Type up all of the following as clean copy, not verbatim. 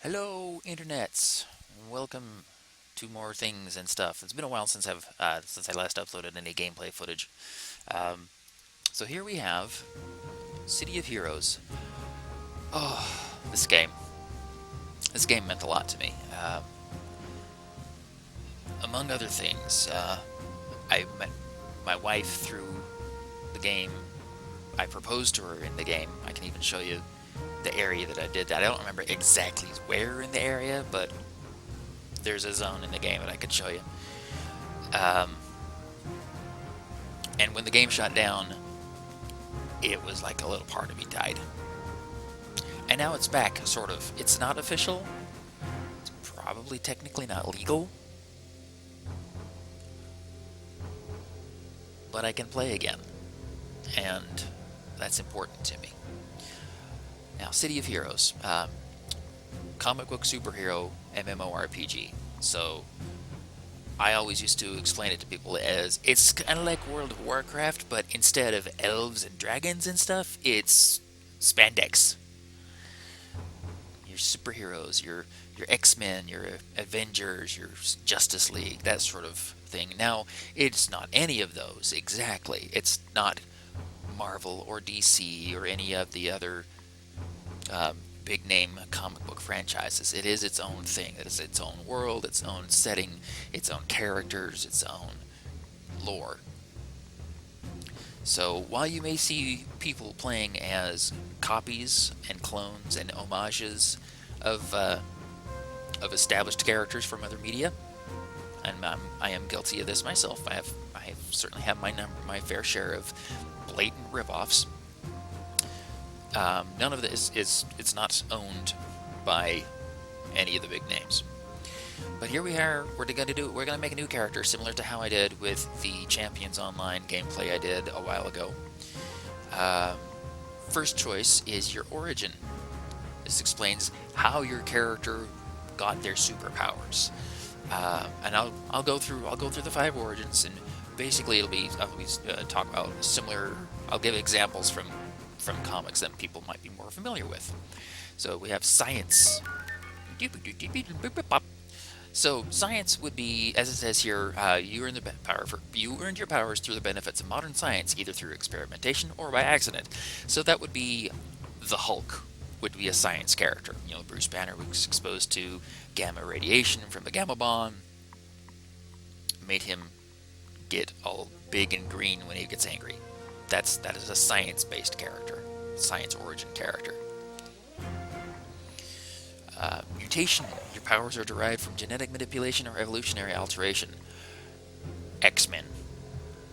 Hello, internets. Welcome to more things and stuff. It's been a while since I last uploaded any gameplay footage. Um, so here we have City of Heroes. Oh, this game. This game meant a lot to me. Among other things, I met my wife through the game. I proposed to her in the game. I can even show you the area that I did that. I don't remember exactly where in the area, but there's a zone in the game that I could show you. Um, and when the game shut down, it was like a little part of me died. And now it's back, sort of. It's not official. It's probably technically not legal. But I can play again. And that's important to me. Now, City of Heroes. Comic book superhero MMORPG. So I always used to explain it to people as it's kind of like World of Warcraft, but instead of elves and dragons and stuff, it's spandex. Your superheroes, your X-Men, your Avengers, your Justice League, that sort of thing. Now, it's not any of those exactly. It's not Marvel or DC or any of the other big name comic book franchises. It is its own thing. It is its own world, its own setting, its own characters, its own lore. So while you may see people playing as copies and clones and homages of established characters from other media, and I am guilty of this myself. I have certainly had my fair share of blatant ripoffs. None of this it's not owned by any of the big names. But here we are. We're gonna make a new character similar to how I did with the Champions Online gameplay I did a while ago. First choice is your origin. This explains how your character got their superpowers. And I'll go through the 5 origins, and basically I'll talk about similar. I'll give examples from comics that people might be more familiar with. So we have science. So science would be, as it says here, you earned your powers through the benefits of modern science, either through experimentation or by accident. So that would be the Hulk. Would be a science character. Bruce Banner was exposed to gamma radiation from the gamma bomb, made him get all big and green when he gets angry. That is a science-based character, science origin character. Mutation. Your powers are derived from genetic manipulation or evolutionary alteration. X-Men,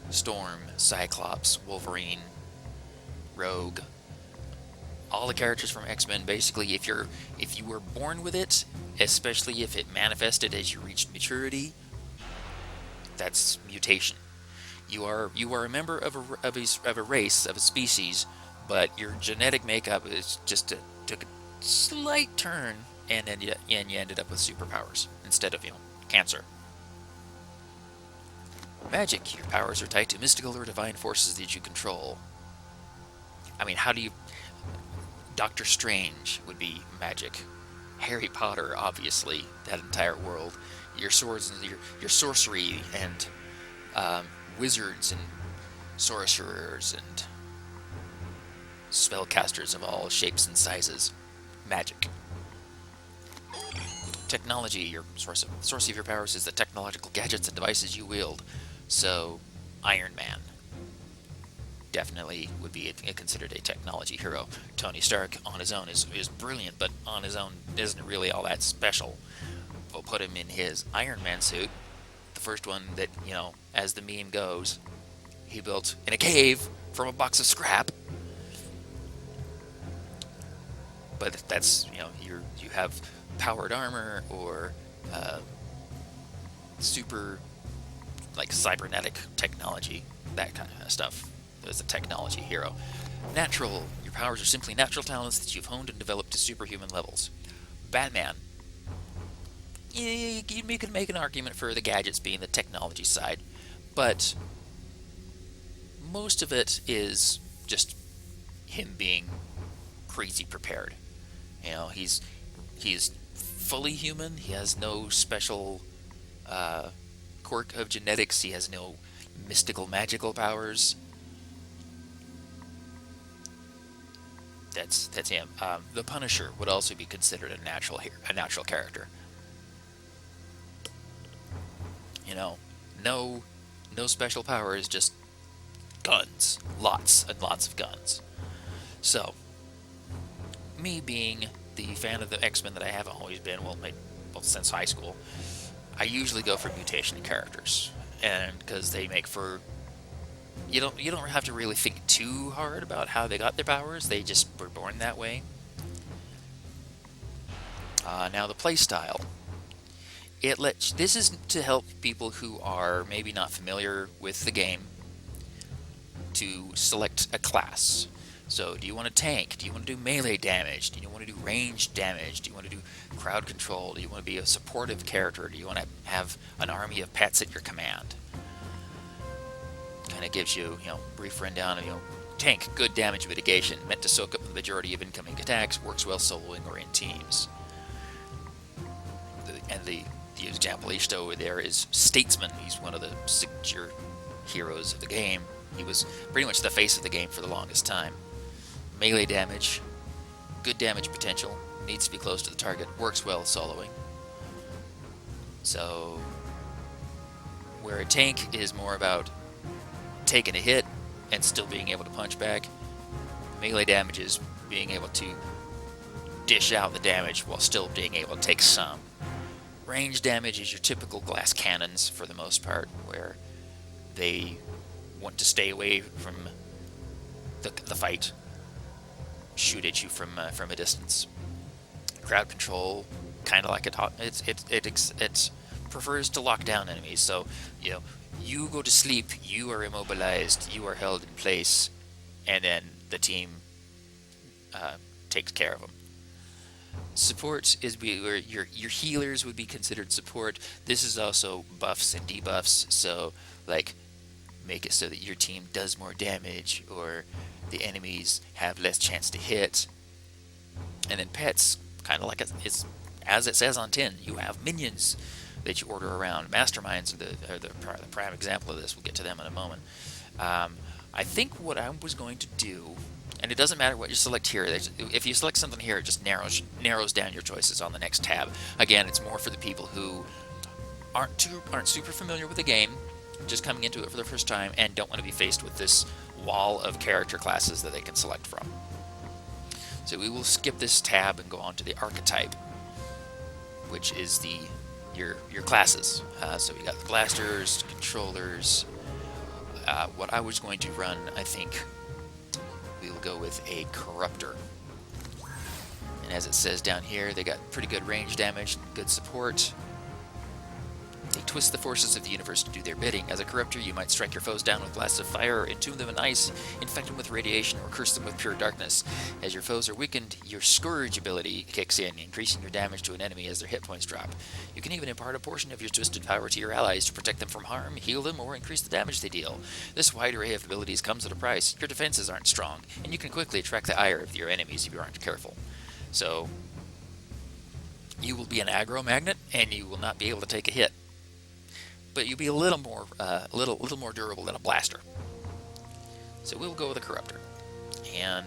Storm, Cyclops, Wolverine, Rogue. All the characters from X-Men, basically, if you were born with it, especially if it manifested as you reached maturity, that's mutation. You are a member of a race, of a species, but your genetic makeup is took a slight turn, and then you ended up with superpowers instead of cancer. Magic. Your powers are tied to mystical or divine forces that you control. I mean, how do you? Doctor Strange would be magic. Harry Potter, obviously, that entire world. Your swords and your sorcery and wizards and sorcerers and spellcasters of all shapes and sizes. Magic. Technology. Your source of your powers is the technological gadgets and devices you wield. So, Iron Man definitely would be considered a technology hero. Tony Stark on his own is brilliant, but on his own isn't really all that special. We'll put him in his Iron Man suit, the first one that, as the meme goes, he built in a cave from a box of scrap. But that's, you have powered armor or super, like, cybernetic technology, that kind of stuff. As a technology hero. Natural. Your powers are simply natural talents that you've honed and developed to superhuman levels. Batman. You can make an argument for the gadgets being the technology side, but most of it is just him being crazy prepared. He's fully human. He has no special uh, quirk of genetics. He has no mystical magical powers. That's him. The Punisher would also be considered a natural character. You know, no no special powers, just guns, lots and lots of guns. So, me being the fan of the X-Men that I have always been, well since high school, I usually go for mutation characters, and because they make for you don't have to really think too hard about how they got their powers. They just were born that way. Now the playstyle. This is to help people who are maybe not familiar with the game to select a class. So, do you want to tank? Do you want to do melee damage? Do you want to do range damage? Do you want to do crowd control? Do you want to be a supportive character? Do you want to have an army of pets at your command? Kind of gives you, brief rundown of, tank, good damage mitigation, meant to soak up the majority of incoming attacks, works well soloing or in teams. The example he showed over there is Statesman. He's one of the signature heroes of the game. He was pretty much the face of the game for the longest time. Melee damage, good damage potential, needs to be close to the target, works well soloing. So, where a tank is more about taking a hit and still being able to punch back, melee damage is being able to dish out the damage while still being able to take some. Range damage is your typical glass cannons for the most part, where they want to stay away from the fight, shoot at you from a distance. Crowd control, kind of like it prefers to lock down enemies. So you go to sleep, you are immobilized, you are held in place, and then the team takes care of them. Support is where your healers would be considered support. This is also buffs and debuffs, so like make it so that your team does more damage or the enemies have less chance to hit. And then pets, kind of like it's as it says on tin, you have minions that you order around. Masterminds are the prime example of this. We'll get to them in a moment. I think what I was going to do, and it doesn't matter what you select here. If you select something here, it just narrows down your choices on the next tab. Again, it's more for the people who aren't super familiar with the game, just coming into it for the first time, and don't want to be faced with this wall of character classes that they can select from. So we will skip this tab and go on to the archetype, which is your classes. So we got the blasters, controllers. What I was going to run, I think, we'll go with a corruptor. And as it says down here, they got pretty good range damage, good support. They twist the forces of the universe to do their bidding. As a corruptor, you might strike your foes down with blasts of fire, or entomb them in ice, infect them with radiation, or curse them with pure darkness. As your foes are weakened, your Scourge ability kicks in, increasing your damage to an enemy as their hit points drop. You can even impart a portion of your twisted power to your allies to protect them from harm, heal them, or increase the damage they deal. This wide array of abilities comes at a price. Your defenses aren't strong, and you can quickly attract the ire of your enemies if you aren't careful. So, you will be an aggro magnet, and you will not be able to take a hit. But you'll be a little more durable than a blaster. So we'll go with a corruptor. And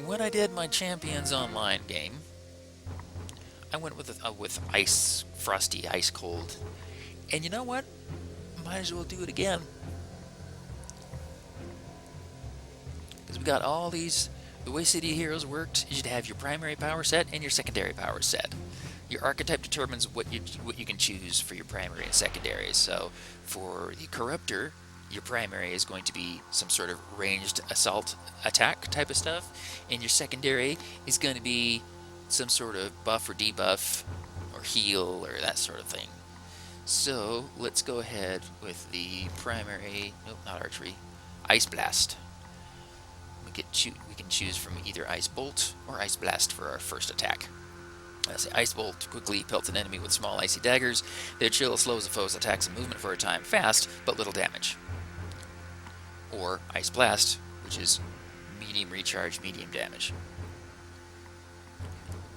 when I did my Champions Online game, I went with ice, frosty, ice cold. And you know what? Might as well do it again. Because we got all these. The way City of Heroes worked is you'd have your primary power set and your secondary power set. Your archetype determines what you can choose for your primary and secondary. So for the Corruptor, your primary is going to be some sort of ranged assault attack type of stuff, and your secondary is going to be some sort of buff or debuff or heal or that sort of thing. So let's go ahead with the primary, nope, not archery, Ice Blast. We can choose from either Ice Bolt or Ice Blast for our first attack. Ice Bolt quickly pelts an enemy with small icy daggers. Their chill slows a foe's attacks and movement for a time, fast, but little damage. Or Ice Blast, which is medium recharge, medium damage.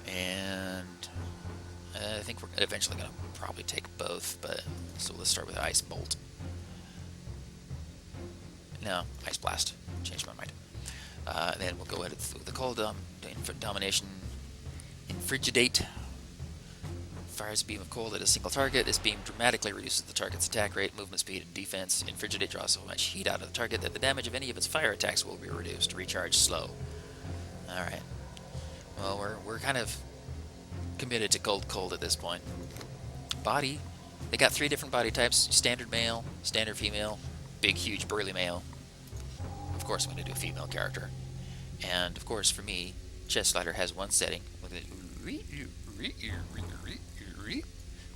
And eventually going to probably take both, but so let's start with Ice Bolt. No, Ice Blast. Changed my mind. Then we'll go ahead with the Cold Domination. Infrigidate. Fires a beam of cold at a single target. This beam dramatically reduces the target's attack rate, movement speed, and defense. Infrigidate draws so much heat out of the target that the damage of any of its fire attacks will be reduced. Recharge slow. Alright. Well, we're kind of committed to cold at this point. Body. They got 3 different body types. Standard male, standard female, big, huge, burly male. Of course, I'm going to do a female character. And, of course, for me, Chest Slider has one setting.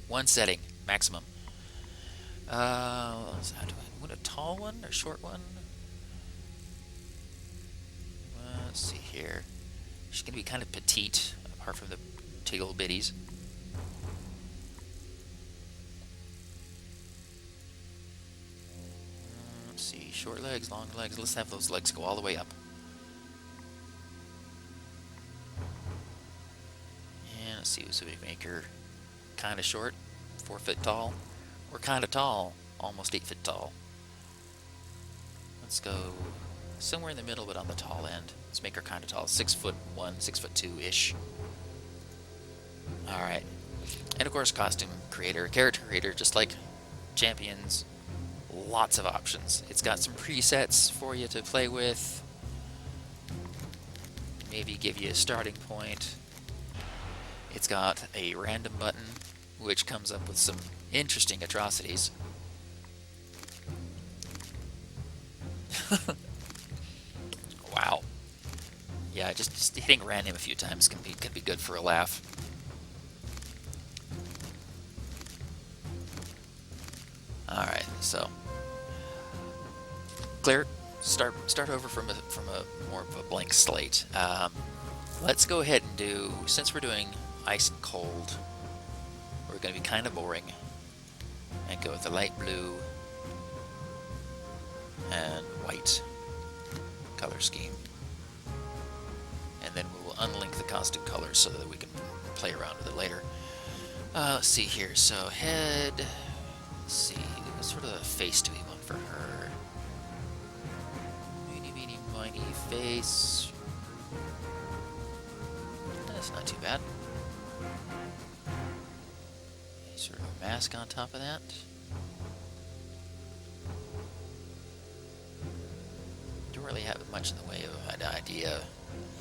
One setting, maximum. Do I want a tall one or short one? Let's see here. She's going to be kind of petite, apart from the tickle bitties. Let's see, short legs, long legs. Let's have those legs go all the way up. And let's see, so we make her kind of short, 4 foot tall, or kind of tall, almost 8 foot tall. Let's go somewhere in the middle, but on the tall end. Let's make her kind of tall, 6'1", 6'2" ish. All right, and of course, costume creator, character creator, just like Champions. Lots of options. It's got some presets for you to play with. Maybe give you a starting point. It's got a random button, which comes up with some interesting atrocities. Wow. Yeah, just hitting random a few times can be good for a laugh. All right, so clear. Start over from a more of a blank slate. Let's go ahead and do, since we're doing ice and cold, we're going to be kind of boring and go with the light blue and white color scheme, and then we will unlink the costume colors so that we can play around with it later. Let's see here. So head. Let's see. What sort of face do we want for her? Meeny, meeny, miny face. That's not too bad. Sort of a mask on top of that. Don't really have much in the way of an idea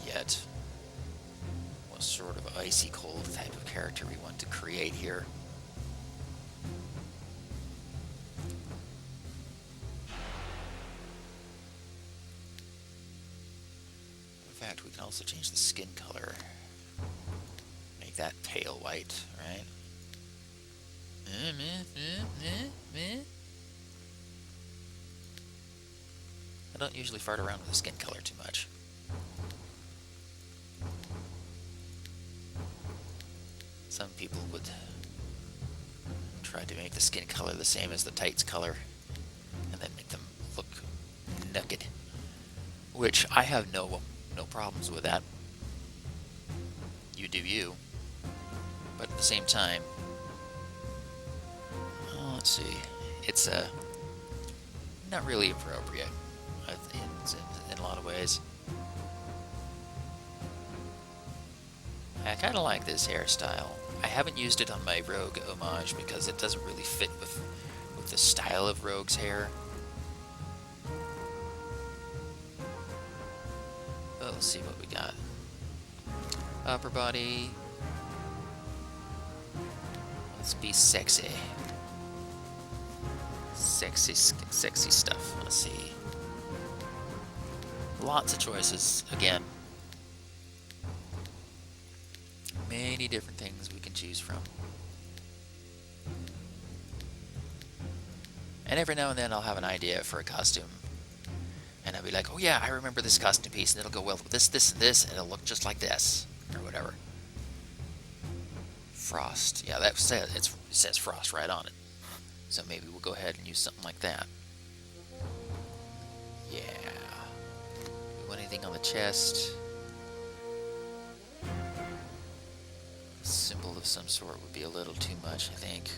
yet. What sort of icy cold type of character we want to create here. In fact, we can also change the skin color. Make that pale white, right? I don't usually fart around with the skin color too much. Some people would try to make the skin color the same as the tights color and then make them look naked, which I have no problems with that. You do you. But at the same time, let's see, it's not really appropriate in a lot of ways. I kind of like this hairstyle. I haven't used it on my Rogue homage because it doesn't really fit with the style of Rogue's hair. Oh, let's see what we got. Upper body. Let's be sexy. Sexy stuff. Let's see. Lots of choices. Again, many different things we can choose from. And every now and then I'll have an idea for a costume. And I'll be like, oh yeah, I remember this costume piece, and it'll go well with this, this, and this, and it'll look just like this. Or whatever. Frost. Yeah, it says Frost right on it. So maybe we'll go ahead and use something like that. Yeah. We want anything on the chest? Let's symbol of some sort would be a little too much, I think.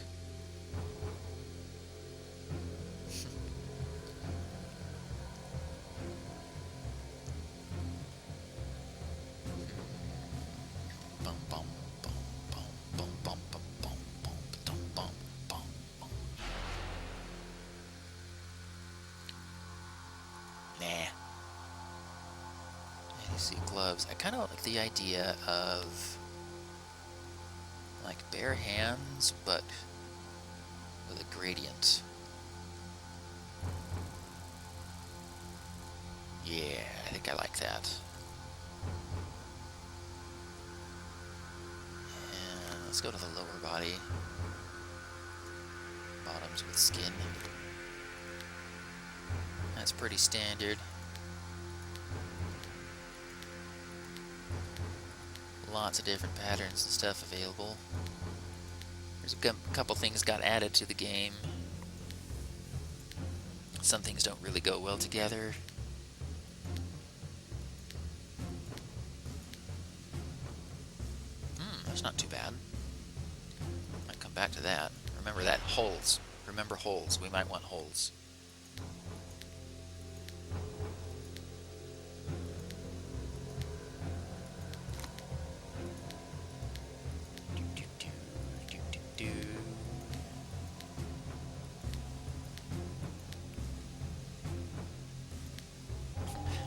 Bum, bum, bum, bum, bum, bum, bum, bum, bum, bum, bum, bum, bum. Nah. And you see gloves. I kind of like the idea of like bare hands, but with a gradient. Yeah, I think I like that. And let's go to the lower body. Bottoms with skin. That's pretty standard. Lots of different patterns and stuff available. There's a couple things got added to the game. Some things don't really go well together. That's not too bad. Might come back to that. Remember that, holes. Remember holes. We might want holes.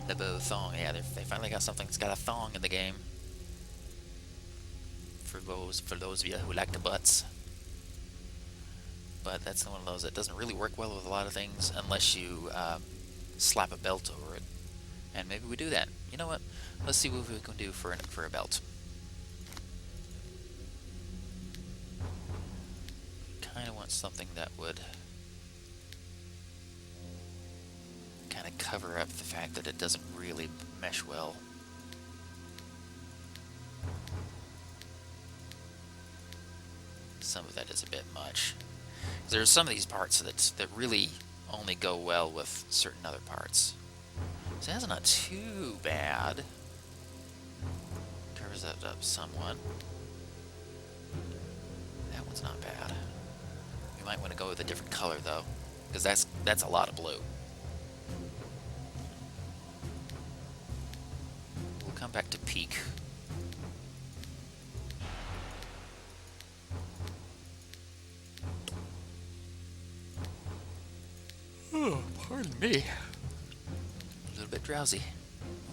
The bow thong. Yeah, they finally got something that's got a thong in the game. For those of you who like the butts. But that's one of those that doesn't really work well with a lot of things unless you slap a belt over it. And maybe we do that. You know what? Let's see what we can do for a belt. Kind of want something that would kind of cover up the fact that it doesn't really mesh well. Some of that is a bit much. There's some of these parts that really only go well with certain other parts. So that's not too bad. Covers that up somewhat. That one's not bad. We might want to go with a different color though, because that's a lot of blue. We'll come back to peak. Oh, pardon me. A little bit drowsy.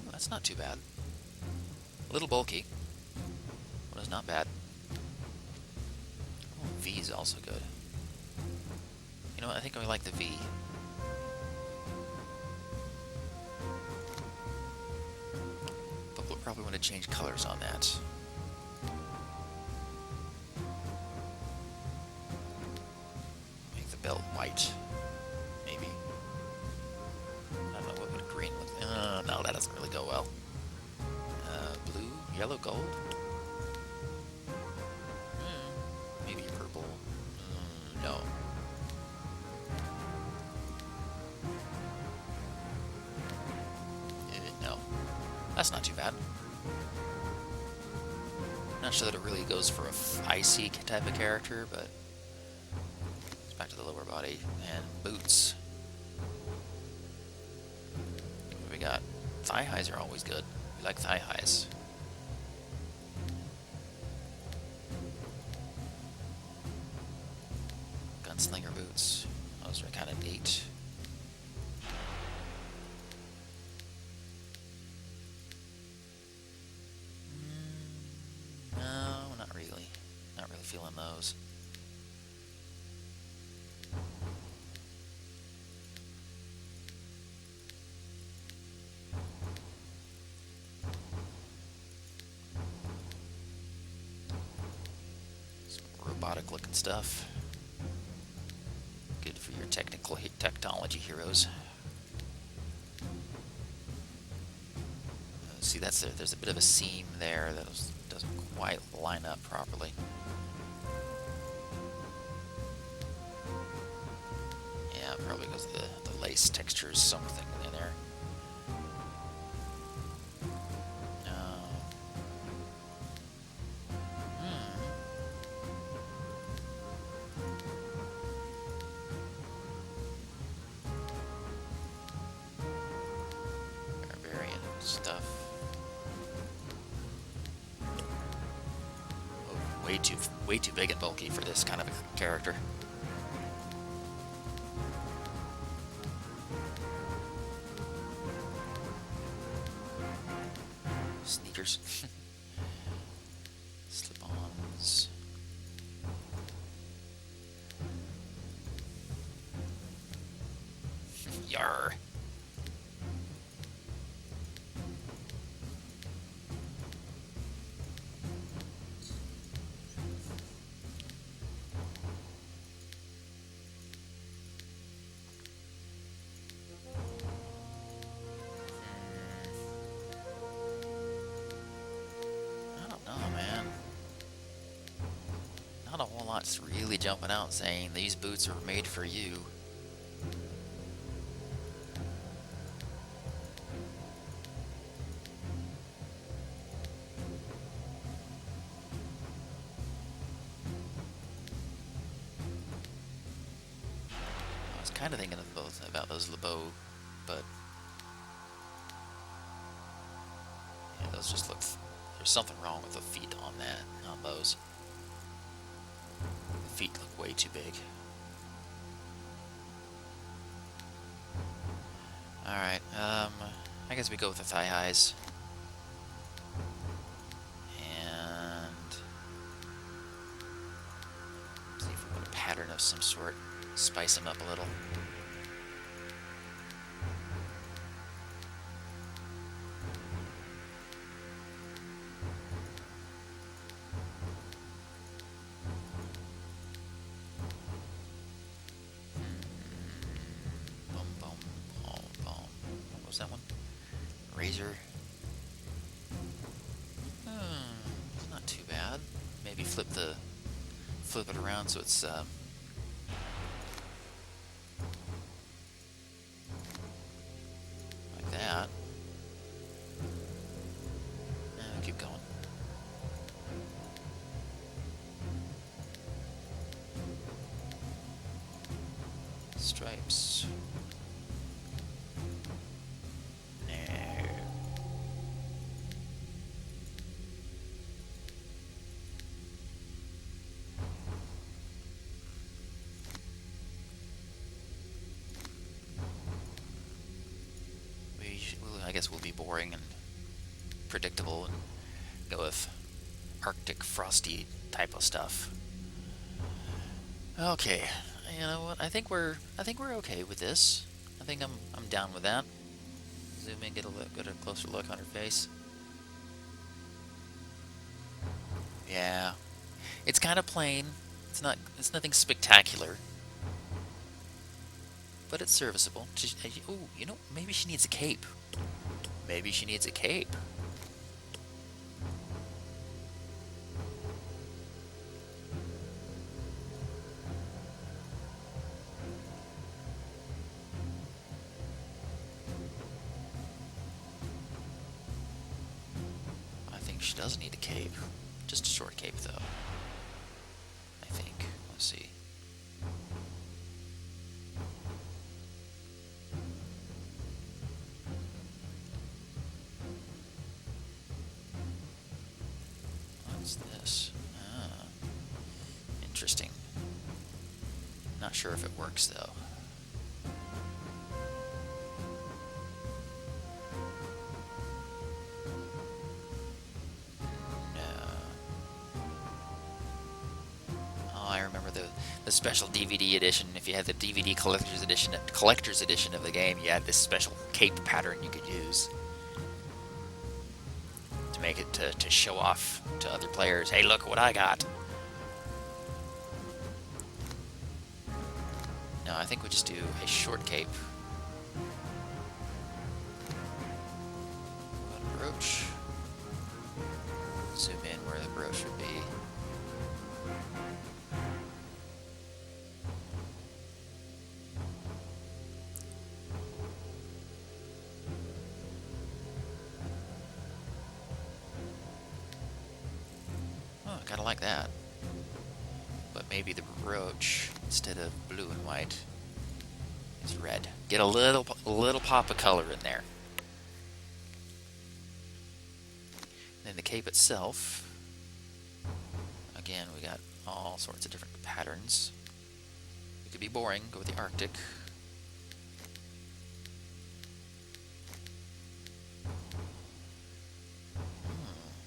Oh, that's not too bad. A little bulky. But it's not bad. Oh, V is also good. You know what? I think I like the V. But we'll probably want to change colors on that. Make the belt white. Maybe. I don't know, what would green look like? No, that doesn't really go well. Blue, yellow, gold? Maybe purple. No. No. That's not too bad. Not sure that it really goes for a icy type of character, but it's back to the lower body. And boots. What do we got? Thigh highs are always good. We like thigh highs. Gunslinger boots. Those are kind of neat. No, not really. Not really feeling those. Some robotic looking stuff. Good for your technology heroes. See, there's a bit of a seam there that doesn't quite line up properly. Yeah, probably because the lace texture is something in there. stuff. Oh, way too big and bulky for this kind of a character. Sneakers. Slip-ons. Yar. I don't know, man. Not a whole lot's really jumping out saying these boots are made for you. I was kind of thinking of both about those LeBeau, but yeah, those just look. There's something wrong with the feet on that, on those. The feet look way too big. Alright, I guess we go with the thigh highs. And see if we want a pattern of some sort. Spice them up a little. That one? Razor. Not too bad. Maybe flip it around so it's like that. And keep going. Stripes. I guess we'll be boring and predictable and go with Arctic frosty type of stuff. Okay, you know what? I think we're okay with this. I think I'm down with that. Zoom in, get a closer look on her face. Yeah, it's kind of plain. It's nothing spectacular, but it's serviceable. Oh, you know, maybe she needs a cape. Maybe she needs a cape. I think she does need a cape. Just a short cape, though. I think. Let's see. This. Interesting. Not sure if it works though. No. Oh, I remember the special DVD edition. If you had the DVD collector's edition of the game, you had this special cape pattern you could use. Make it to show off to other players. Hey, look what I got. No, I think we just do a short cape. A brooch. Zoom in where the brooch would be. Kind of like that, but maybe the brooch instead of blue and white is red. Get a little pop of color in there. then the cape itself, again, we got all sorts of different patterns. It could be boring, go with the Arctic.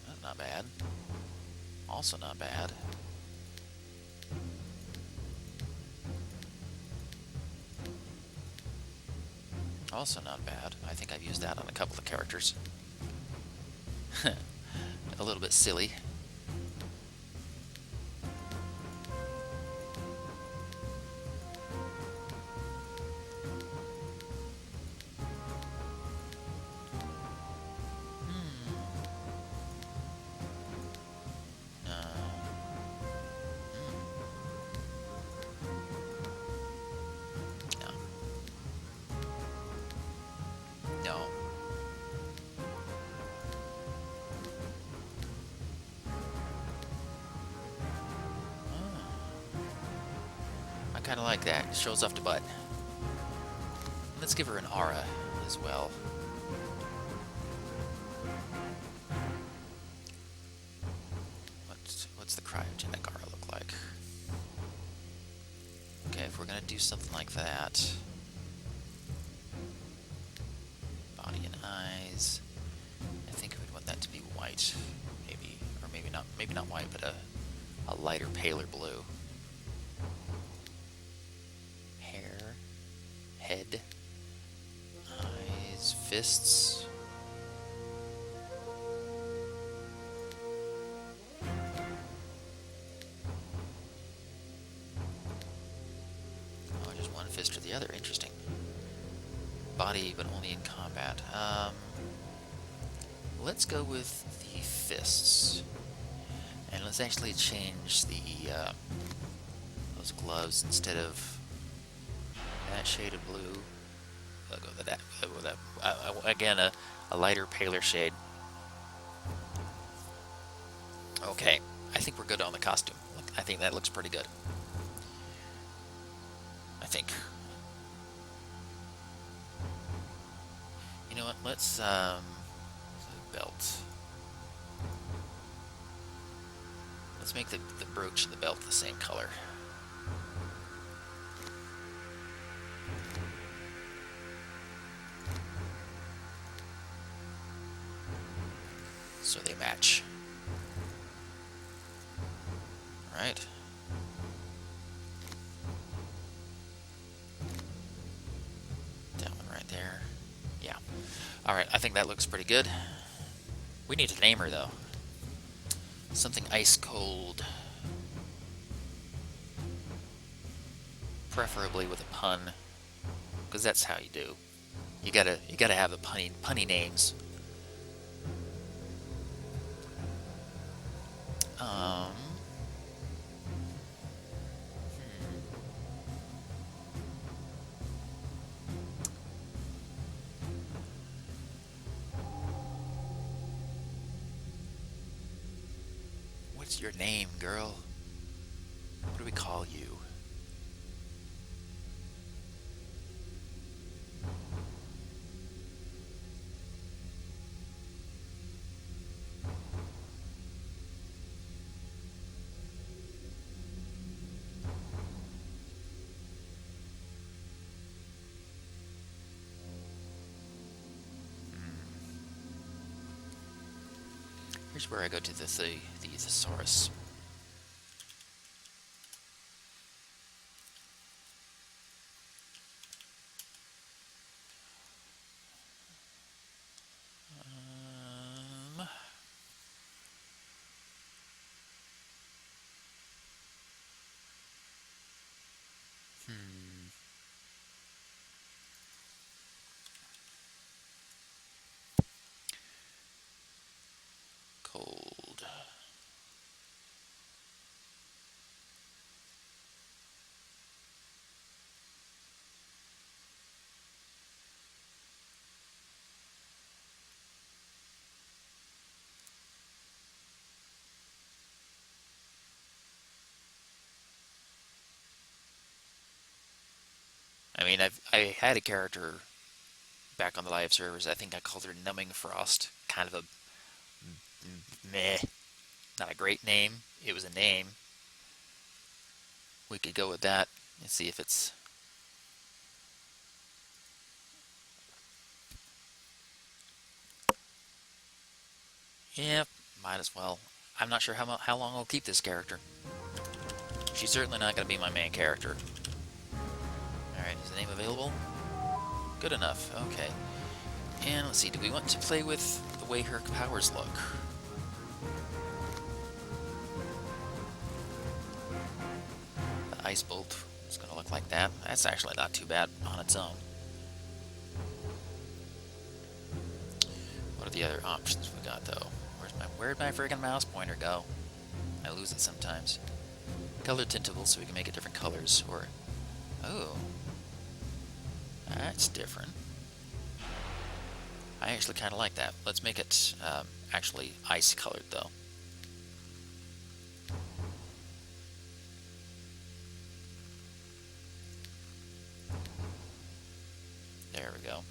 That's not bad. Also not bad. Also not bad. I think I've used that on a couple of characters. A little bit silly. No. I kind of like that. It shows off the butt. Let's give her an aura as well. What's the cryogenic aura look like? Okay, if we're gonna do something like that, body and eyes, I think we'd want that to be white, maybe, or maybe not white, but a lighter, paler blue. Hair, head, eyes, fists. Oh, just one fist or the other. Interesting. Body, but only in combat. Let's go with the fists. And let's actually change the those gloves instead of that shade of blue. I'll go with that. Again, a lighter, paler shade. Okay, I think we're good on the costume. I think that looks pretty good. I think. You know what? Let's belt. Let's make the brooch and the belt the same color. So they match. Right. That one right there. Yeah. Alright, I think that looks pretty good. We need to name her, though. Something ice cold. Preferably with a pun. Because that's how you do. You gotta have the punny names. What's your name, girl? What do we call you? Here's where I go to the thesaurus. Cold. I mean, I had a character back on the live servers. I think I called her Numbing Frost. Kind of a Meh. Not a great name. It was a name. We could go with that and see if it's... Yeah, might as well. I'm not sure how long I'll keep this character. She's certainly not going to be my main character. Alright, is the name available? Good enough, okay. And let's see, do we want to play with the way her powers look? The ice bolt is going to look like that. That's actually not too bad on its own. What are the other options we got, though? Where'd my friggin' mouse pointer go? I lose it sometimes. Color tintable so we can make it different colors, or... Oh. That's different. I actually kind of like that. Let's make it actually ice colored, though. There we go.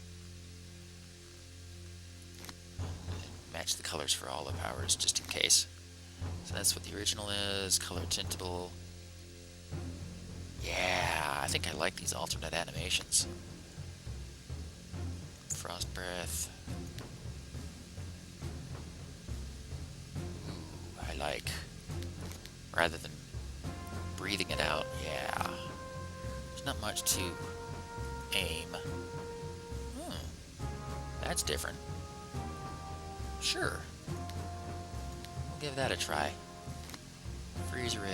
Match the colors for all the powers, just in case. So that's what the original is. Color tintable. Yeah, I think I like these alternate animations. Frost breath. Ooh, I like. Rather than breathing it out, yeah. There's not much to aim. That's different. Sure. We'll give that a try. Freeze ray.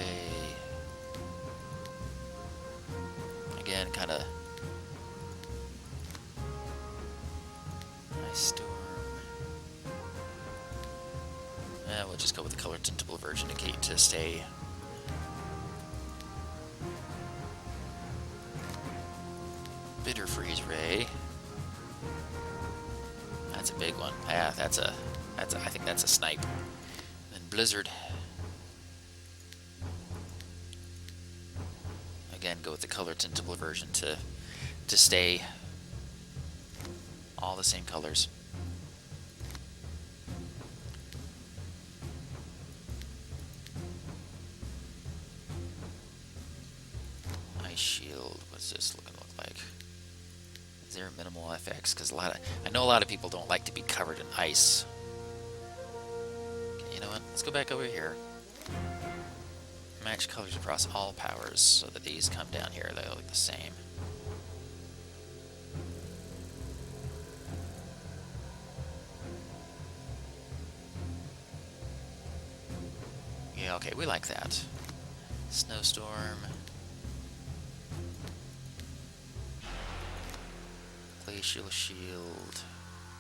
Again, kind of... Ice storm. We'll just go with the color tintable version to stay... Bitter freeze ray. That's a big one. Yeah, I think that's a snipe. Then blizzard. Again, go with the color tintable version to stay all the same colors. Ice shield. What's this look like? Is there minimal FX? Because I know a lot of people don't like to be covered in ice. Okay, you know what? Let's go back over here. Match colors across all powers so that these come down here. They look the same. Yeah, okay, we like that. Snowstorm. Glacial shield.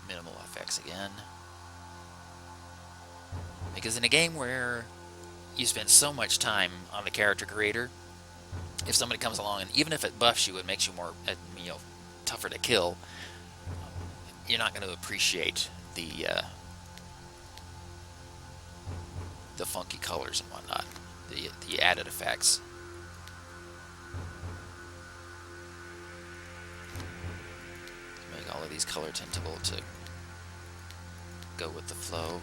Minimal FX again. Because in a game where you spend so much time on the character creator, if somebody comes along and even if it buffs you and makes you more, tougher to kill, you're not going to appreciate the funky colors and whatnot, the added effects. Make all of these color tintable to go with the flow.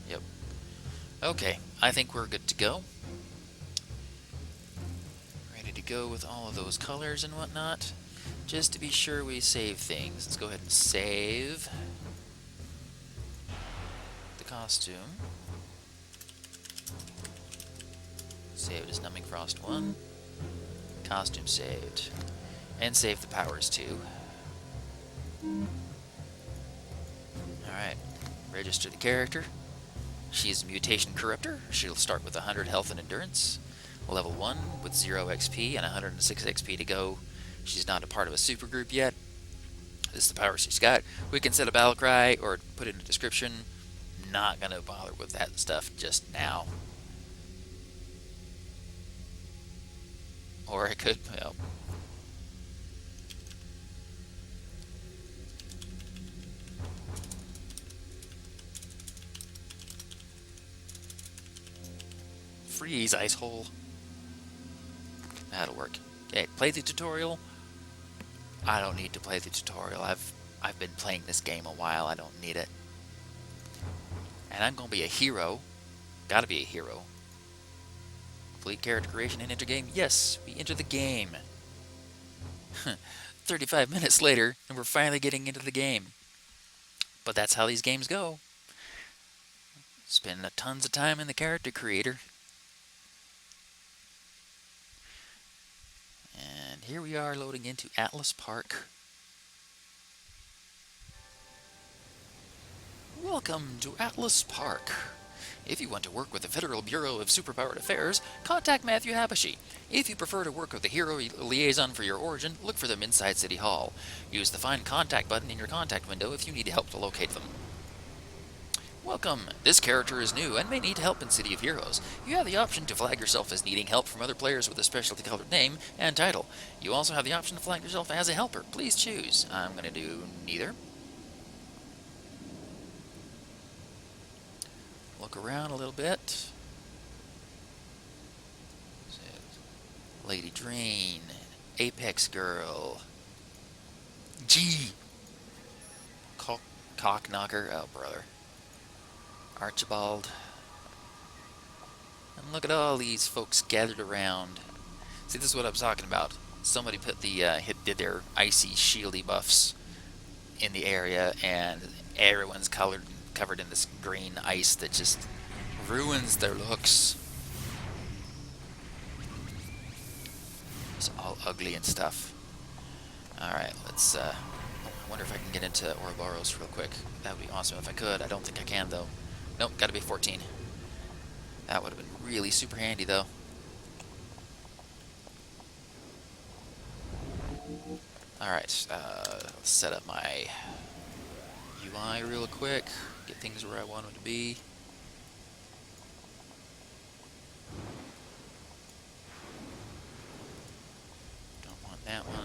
Yep. Okay, I think we're good to go. Ready to go with all of those colors and whatnot. Just to be sure we save things, let's go ahead and save the costume. Saved as Numbing Frost 1. Costume saved. And save the powers too. Alright. Register the character. She is a mutation corruptor. She'll start with 100 health and endurance. Level 1 with 0 XP and 106 XP to go. She's not a part of a supergroup yet. This is the power she's got. We can set a battle cry or put it in a description. Not gonna bother with that stuff just now. Or I could, freeze ice hole. That'll work. Okay, play the tutorial. I don't need to play the tutorial. I've been playing this game a while. I don't need it. And I'm gonna be a hero. Gotta be a hero. Complete character creation and enter game. Yes, we enter the game. 35 minutes later, and we're finally getting into the game. But that's how these games go. Spend tons of time in the character creator. And here we are loading into Atlas Park. Welcome to Atlas Park. If you want to work with the Federal Bureau of Superpowered Affairs, contact Matthew Habashi. If you prefer to work with the Hero Liaison for your origin, look for them inside City Hall. Use the Find Contact button in your contact window if you need help to locate them. Welcome! This character is new and may need help in City of Heroes. You have the option to flag yourself as needing help from other players with a specialty colored name and title. You also have the option to flag yourself as a helper. Please choose. I'm going to do neither. Look around a little bit. Lady Drain, Apex Girl, G, Cock Knocker, oh brother, Archibald, and look at all these folks gathered around. See, this is what I was talking about. Somebody put the did their icy shieldy buffs in the area, and everyone's covered in this green ice that just ruins their looks. It's all ugly and stuff. Alright, let's, I wonder if I can get into Ouroboros real quick. That would be awesome if I could. I don't think I can, though. Nope, gotta be 14. That would have been really super handy, though. Alright, let's set up my UI real quick. Get things where I want them to be. That one.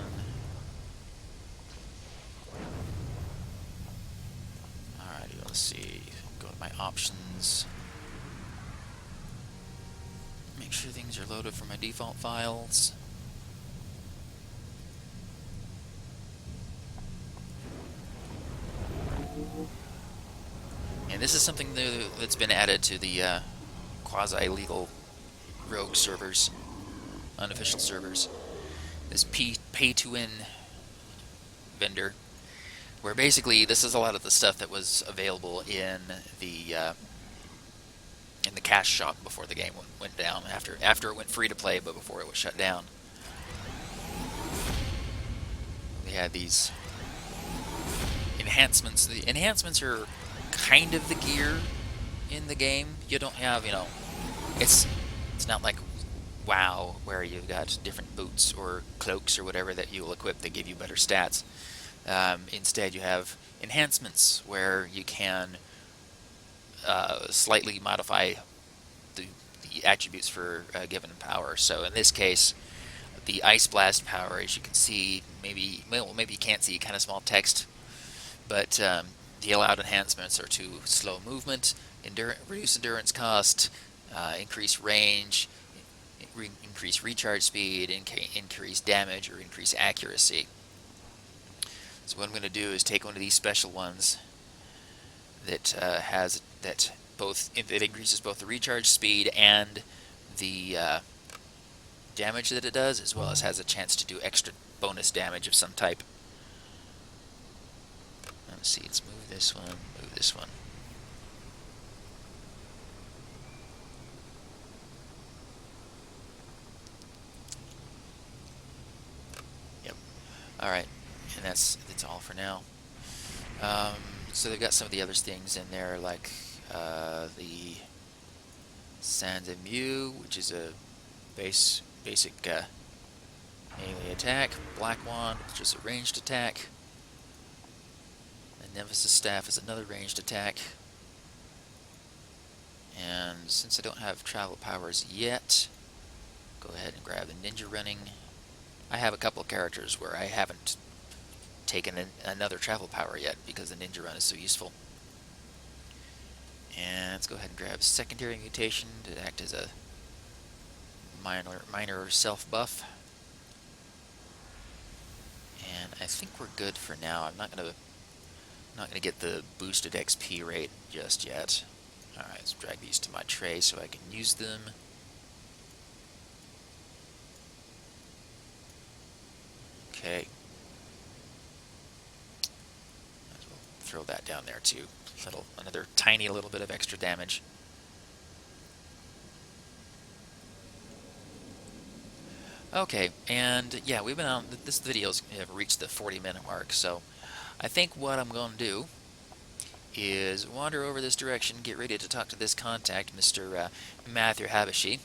Alrighty, let's see. Go to my options. Make sure things are loaded from my default files. And this is something that's been added to the quasi-legal rogue servers, unofficial servers. This pay-to-win vendor, where basically this is a lot of the stuff that was available in the cash shop before the game went down. After it went free to play, but before it was shut down, they had these enhancements. The enhancements are kind of the gear in the game. You don't have, it's not like WoW, where you've got different boots or cloaks or whatever that you'll equip that give you better stats. Instead, you have enhancements where you can slightly modify the attributes for a given power. So in this case, the Ice Blast power, as you can see, maybe you can't see, kind of small text, but the allowed enhancements are to slow movement, reduce endurance cost, increase range, increase recharge speed, increase damage, or increase accuracy. So what I'm going to do is take one of these special ones that it increases both the recharge speed and the damage that it does, as well as has a chance to do extra bonus damage of some type. Let's see, let's move this one, move this one. Yep. Alright, and that's all for now. So they've got some of the other things in there, like the Sans Mew, which is a basic melee attack. Black Wand, which is a ranged attack. And Nemesis Staff is another ranged attack. And since I don't have travel powers yet, go ahead and grab the Ninja Running. I have a couple of characters where I haven't taken another travel power yet because the Ninja Run is so useful. And let's go ahead and grab Secondary Mutation to act as a minor self buff. I think we're good for now. I'm not gonna get the boosted XP rate just yet. Alright, let's drag these to my tray so I can use them. Okay. Might as well throw that down there too. Another tiny little bit of extra damage. Okay, and yeah, we've been on, this video's reached the 40-minute mark, so I think what I'm going to do is wander over this direction, get ready to talk to this contact, Mr. Matthew Habashi,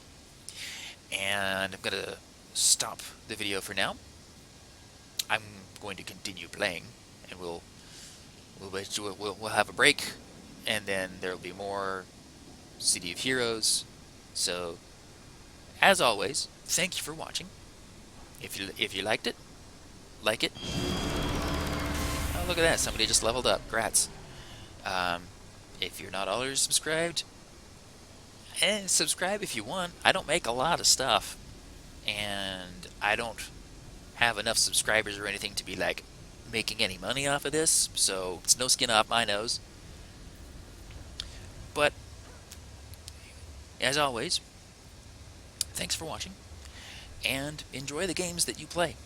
and I'm going to stop the video for now. I'm going to continue playing, and we'll have a break, and then there'll be more City of Heroes. So, as always, thank you for watching. If you liked it, like it. Oh, look at that! Somebody just leveled up. Grats. If you're not already subscribed, subscribe if you want. I don't make a lot of stuff, and I don't have enough subscribers or anything to be like making any money off of this, so it's no skin off my nose. But as always, thanks for watching, and enjoy the games that you play.